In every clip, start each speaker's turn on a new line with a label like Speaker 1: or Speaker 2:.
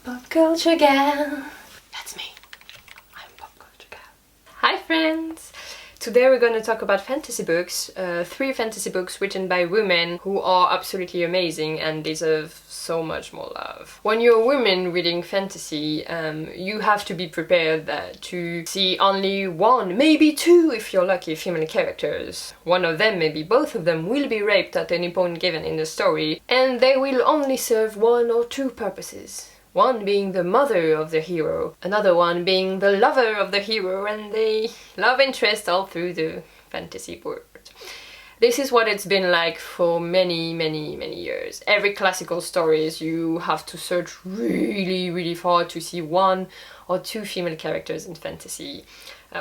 Speaker 1: Pop culture gal. That's me. I'm pop culture gal. Hi friends! Today we're going to talk about fantasy books, 3 fantasy books written by women who are absolutely amazing and deserve so much more love. When you're a woman reading fantasy, you have to be prepared to see only one, maybe 2 if you're lucky, female characters. One of them, maybe both of them, will be raped at any point given in the story, and they will only serve 1 or 2 purposes. One being the mother of the hero, another one being the lover of the hero and the love interest all through the fantasy world. This is what it's been like for many years. Every classical stories you have to search really far to see 1 or 2 female characters in fantasy.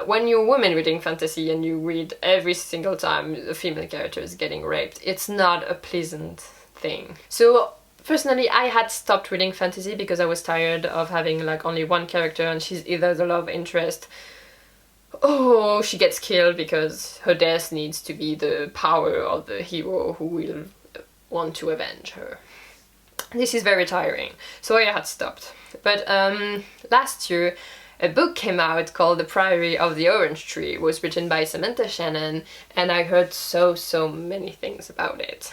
Speaker 1: When you're a woman reading fantasy and you read every single time a female character is getting raped, it's not a pleasant thing. So personally, I had stopped reading fantasy because I was tired of having like only 1 character and she's either the love interest or she gets killed because her death needs to be the power of the hero who will want to avenge her. This is very tiring, so I had stopped. But last year a book came out called The Priory of the Orange Tree. It was written by Samantha Shannon and I heard so many things about it.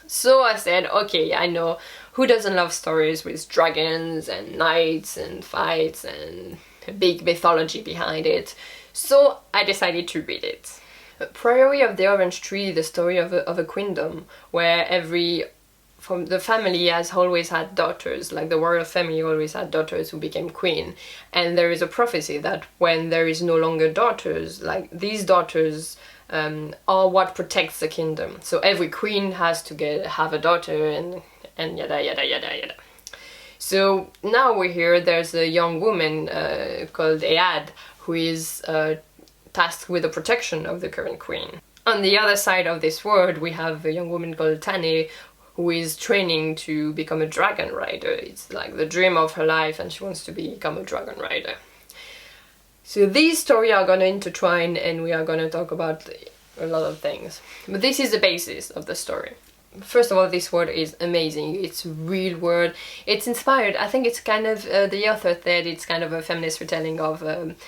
Speaker 1: So I said, okay, I know, who doesn't love stories with dragons and knights and fights and a big mythology behind it? So I decided to read it. Priory of the Orange Tree, the story of a queendom where from the family has always had daughters, like the royal family always had daughters who became queen. And there is a prophecy that when there is no longer daughters, like these daughters are what protects the kingdom. So every queen has to have a daughter and yada. So now we're here, there's a young woman called Ead who is tasked with the protection of the current queen. On the other side of this world we have a young woman called Tane who is training to become a dragon rider. It's like the dream of her life and she wants to become a dragon rider. So these stories are gonna intertwine and we are gonna talk about a lot of things. But this is the basis of the story. First of all, this world is amazing. It's a real world. It's inspired. I think it's kind of, the author said it's kind of a feminist retelling of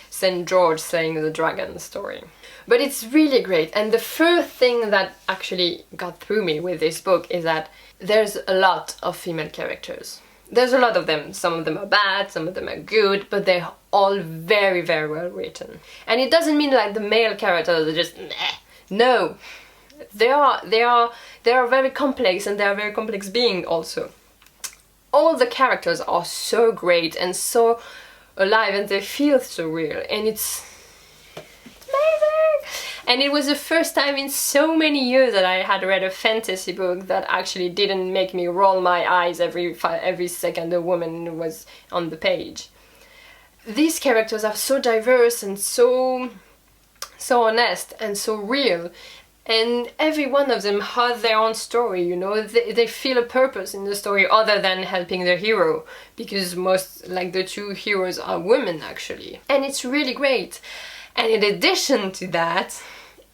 Speaker 1: St. George slaying the dragon story. But it's really great. And the first thing that actually got through me with this book is that there's a lot of female characters. There's a lot of them. Some of them are bad, some of them are good, but they're all very well written. And it doesn't mean like the male characters are just meh. No, they are very complex and they are very complex beings also. All the characters are so great and so alive and they feel so real and it's amazing. And it was the first time in so many years that I had read a fantasy book that actually didn't make me roll my eyes every second a woman was on the page. These characters are so diverse and so honest and so real, and every one of them has their own story, you know. They feel a purpose in the story other than helping their hero, because most, like the 2 heroes are women actually. And it's really great. And in addition to that,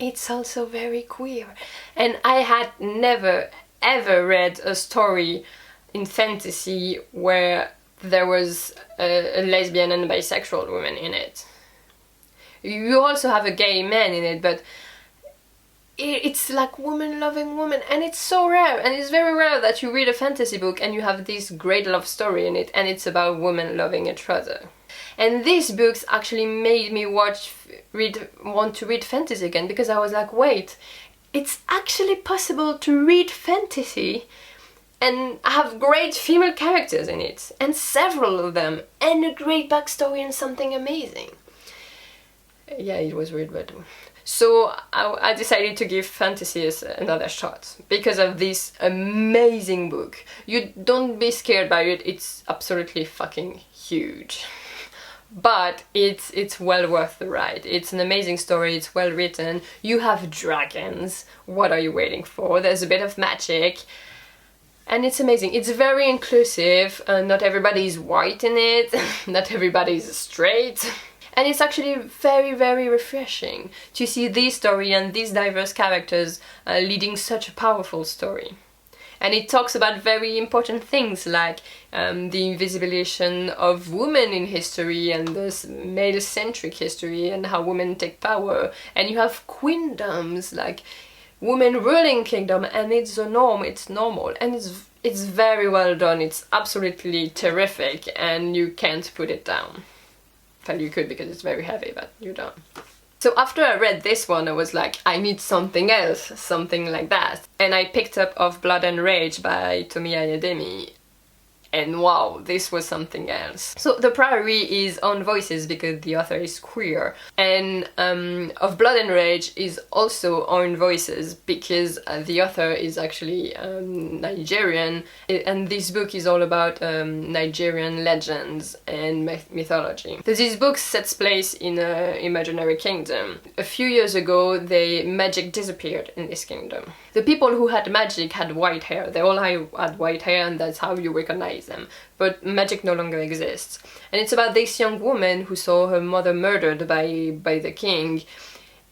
Speaker 1: it's also very queer. And I had never ever read a story in fantasy where there was a lesbian and bisexual woman in it. You also have a gay man in it, but it's like woman loving woman, and it's so rare, and it's very rare that you read a fantasy book and you have this great love story in it and it's about women loving each other. And these books actually made me want to read fantasy again, because I was like, wait, it's actually possible to read fantasy and have great female characters in it, and several of them, and a great backstory and something amazing. Yeah, it was weird, but... So I decided to give fantasy another shot because of this amazing book. You don't be scared by it, it's absolutely fucking huge. But it's well worth the ride. It's an amazing story, it's well written, you have dragons, what are you waiting for? There's a bit of magic. And it's amazing. It's very inclusive, not everybody is white in it, not everybody is straight. And it's actually very refreshing to see this story and these diverse characters leading such a powerful story. And it talks about very important things like the invisibilization of women in history and this male-centric history and how women take power. And you have queendoms, like women ruling kingdom, and it's the norm, it's normal, and it's very well done. It's absolutely terrific and you can't put it down. Well, you could because it's very heavy, but you don't. So after I read this one, I was like, I need something else, something like that. And I picked up Of Blood and Rage by Tomiya Yademi. And wow, this was something else. So the Priory is on Voices because the author is queer. And Of Blood and Rage is also on Voices because the author is actually Nigerian. And this book is all about Nigerian legends and mythology. So this book sets place in an imaginary kingdom. A few years ago, magic disappeared in this kingdom. The people who had magic had white hair. They all had white hair, and that's how you recognize them. But magic no longer exists. And it's about this young woman who saw her mother murdered by the king.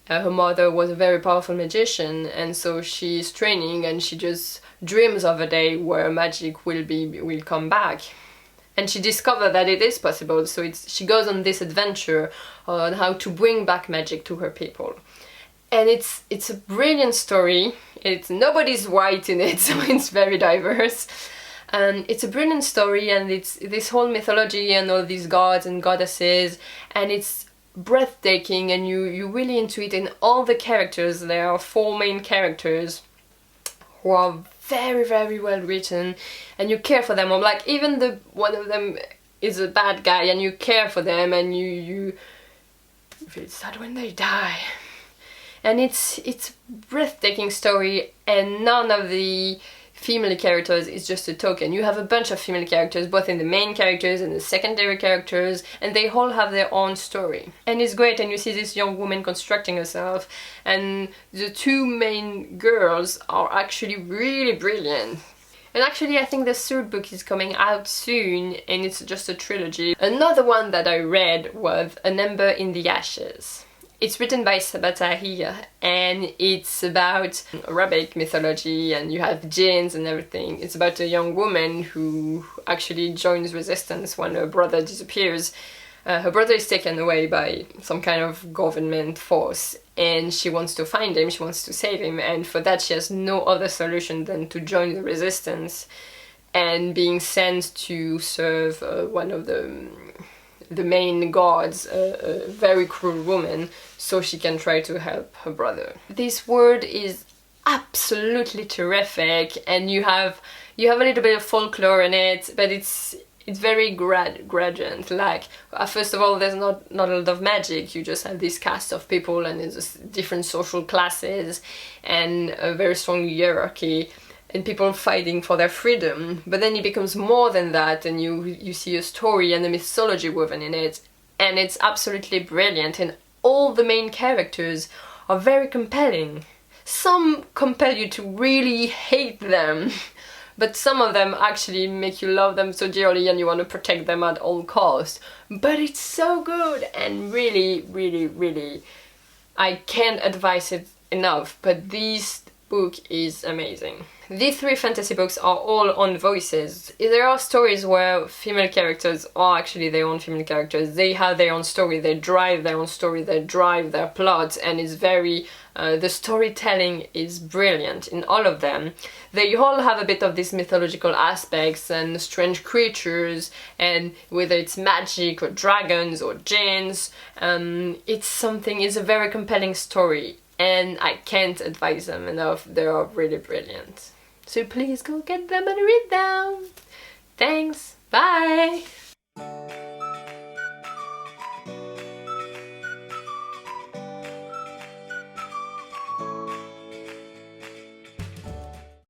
Speaker 1: Her mother was a very powerful magician, and so she's training and she just dreams of a day where magic will come back. And she discovered that it is possible, so she goes on this adventure on how to bring back magic to her people. And it's a brilliant story. Nobody's white in it, so it's very diverse. And it's a brilliant story, and it's this whole mythology and all these gods and goddesses, and it's breathtaking, and you really into it. And all the characters, there are 4 main characters who are very, very well written, and you care for them. Like, even one of them is a bad guy, and you care for them, and you feel sad when they die. And it's a breathtaking story, and none of the female characters is just a token. You have a bunch of female characters, both in the main characters and the secondary characters, and they all have their own story. And it's great, and you see this young woman constructing herself, and the 2 main girls are actually really brilliant. And actually I think the 3rd book is coming out soon, and it's just a trilogy. Another one that I read was An Ember in the Ashes. It's written by Sabatahir, and it's about Arabic mythology, and you have jinns and everything. It's about a young woman who actually joins resistance when her brother disappears. Her brother is taken away by some kind of government force, and she wants to find him, she wants to save him, and for that she has no other solution than to join the resistance and being sent to serve one of the main gods, a very cruel woman, so she can try to help her brother. This world is absolutely terrific, and you have a little bit of folklore in it, but it's very gradient. Like, first of all, there's not a lot of magic. You just have this cast of people, and there's different social classes and a very strong hierarchy, and people fighting for their freedom. But then it becomes more than that, and you see a story and a mythology woven in it, and it's absolutely brilliant. And all the main characters are very compelling. Some compel you to really hate them, but some of them actually make you love them so dearly and you want to protect them at all costs. But it's so good, and really, really, really, I can't advise it enough, but this book is amazing. These 3 fantasy books are all on Voices. There are stories where female characters are actually their own female characters. They have their own story, they drive their own story, they drive their plots, and it's very... the storytelling is brilliant in all of them. They all have a bit of these mythological aspects and strange creatures, and whether it's magic or dragons or jinns, it's a very compelling story, and I can't advise them enough. They are really brilliant. So please go get them and read them. Thanks, bye!